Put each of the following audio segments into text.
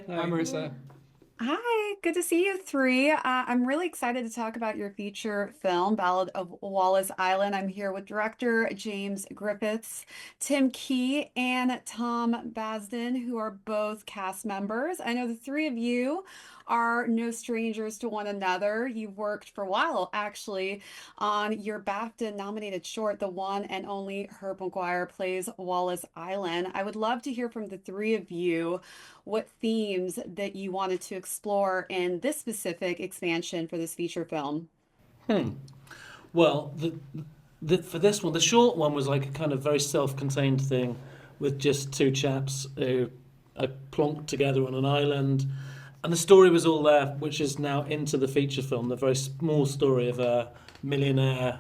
Hi, Marissa. Hi, good to see you three. I'm really excited to talk about your feature film, Ballad of Wallis Island. I'm here with director James Griffiths, Tim Key, and Tom Basden, who are both cast members. I know the three of you are no strangers to one another. You've worked for a while, actually, on your BAFTA-nominated short, The One and Only Herb Maguire Plays Wallis Island. I would love to hear from the three of you what themes that you wanted to explore in this specific expansion for this feature film. Well, for this one, the short one was like a kind of very self-contained thing with just two chaps who are plonked together on an island. And the story was all there, which is now into the feature film, the very small story of a millionaire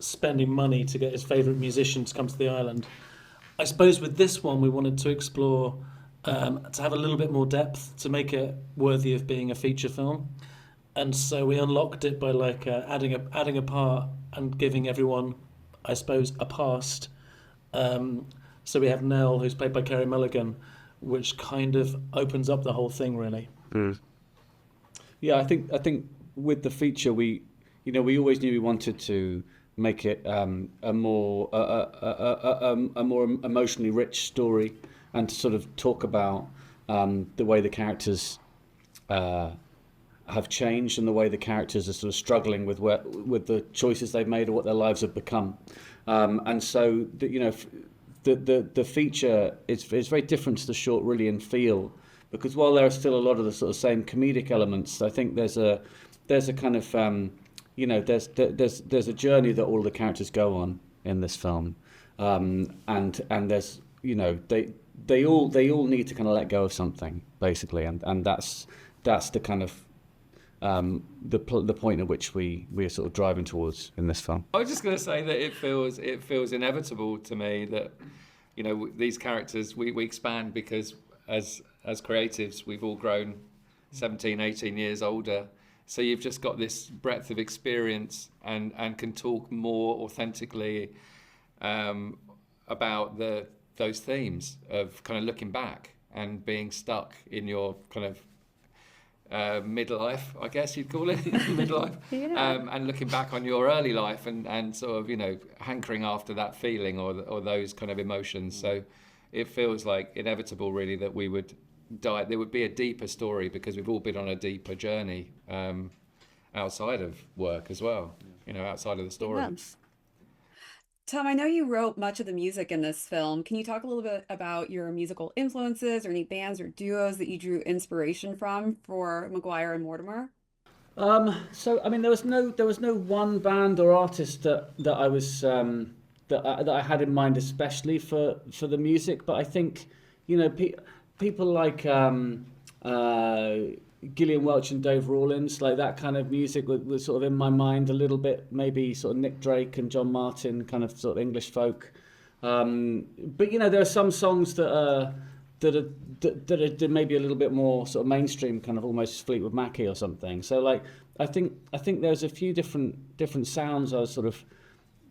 spending money to get his favourite musician to come to the island. I suppose with this one, we wanted to explore, to have a little bit more depth, to make it worthy of being a feature film. And so we unlocked it by like adding a part and giving everyone, I suppose, a past. So we have Nell, who's played by Carey Mulligan, which kind of opens up the whole thing, really. Yeah, I think with the feature, we always knew we wanted to make it a more emotionally rich story, and to sort of talk about the way the characters have changed, and the way the characters are sort of struggling with the choices they've made or what their lives have become. And so the feature is very different to the short, really, in feel, because while there are still a lot of the sort of same comedic elements, I think there's a kind of there's a journey that all the characters go on in this film, and there's they all need to kind of let go of something, basically, and that's the kind of the point at which we're sort of driving towards in this film. I was just going to say that it feels inevitable to me that these characters we expand because as creatives we've all grown 17, 18 years older, so you've just got this breadth of experience and can talk more authentically about those themes of kind of looking back and being stuck in your kind of midlife, I guess you'd call it, midlife, and looking back on your early life and sort of, hankering after that feeling or those kind of emotions. So it feels like inevitable, really, that we would there would be a deeper story because we've all been on a deeper journey outside of work as well, outside of the story. Yes. Tom, I know you wrote much of the music in this film. Can you talk a little bit about your musical influences or any bands or duos that you drew inspiration from for Maguire and Mortimer? So I mean, there was no one band or artist that I was that I had in mind especially for the music, but I think people like Gillian Welch and Dave Rawlins, like that kind of music was sort of in my mind a little bit, maybe sort of Nick Drake and John Martin, kind of sort of English folk. But there are some songs that are maybe a little bit more sort of mainstream, kind of almost Fleetwood Mackie or something. So like I think there's a few different sounds I was sort of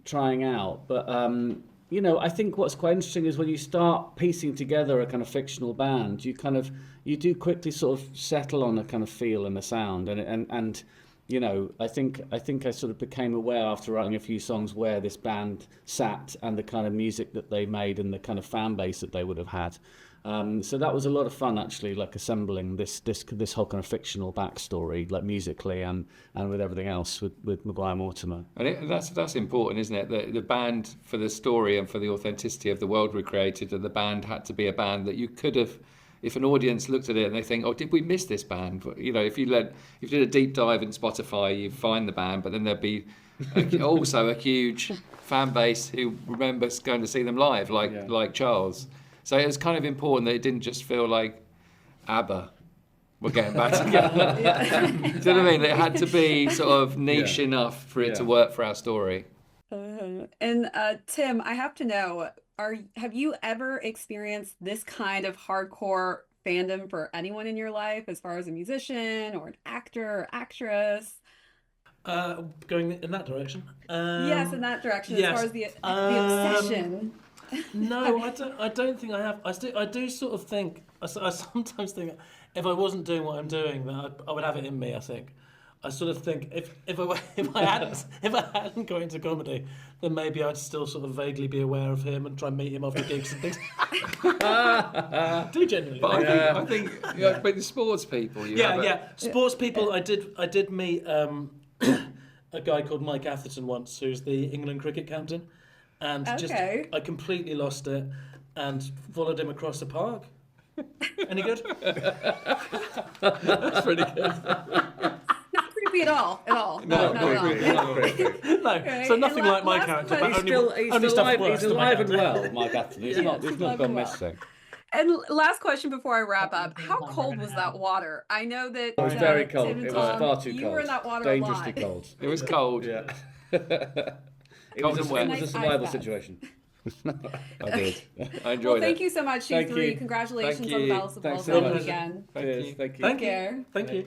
trying out, but I think what's quite interesting is when you start piecing together a kind of fictional band, you do quickly sort of settle on a kind of feel and a sound, and I think I sort of became aware after writing a few songs where this band sat and the kind of music that they made and the kind of fan base that they would have had. So that was a lot of fun, actually, like assembling this whole kind of fictional backstory, like musically and with everything else with Maguire Mortimer. And that's important, isn't it? The band, for the story and for the authenticity of the world we created, and the band had to be a band that you could have, if an audience looked at it and they think, oh, did we miss this band? If you did a deep dive in Spotify, you find the band, but then there'd be also a huge fan base who remembers going to see them live, like Charles. So it was kind of important that it didn't just feel like ABBA were getting back together. Do you know what I mean? It had to be sort of niche enough for it to work for our story. And Tim, I have to know, have you ever experienced this kind of hardcore fandom for anyone in your life, as far as a musician or an actor or actress? Going in that direction. Yes, in that direction, as yes. far as the obsession. No, I don't think I have. I do sort of think. I sometimes think if I wasn't doing what I'm doing, then I would have it in me. I think. I sort of think if I hadn't got into comedy, then maybe I'd still sort of vaguely be aware of him and try and meet him after gigs and things. Do genuinely. But I think but the sports people. Sports people. I did meet a guy called Mike Atherton once, who's the England cricket captain, and I completely lost it and followed him across the park. Any good? That's pretty good. At all. No. No, so nothing like my character, but He's only alive and well, Mike Atherton. He's not gone missing. And last question before I wrap up: how cold was that water? I know that It was very cold. Tim and It was Tom, far too you cold. were in that water Dangerously a lot. cold. It was cold. Yeah. It Cold was and wet. a survival situation. I did. I enjoyed Well, thank you so much, you Thank three. you. Congratulations Thank on the you. Ballad of Thanks Wallis so Island much. again. Cheers. Thank you. Thank you. Take care. Thank you.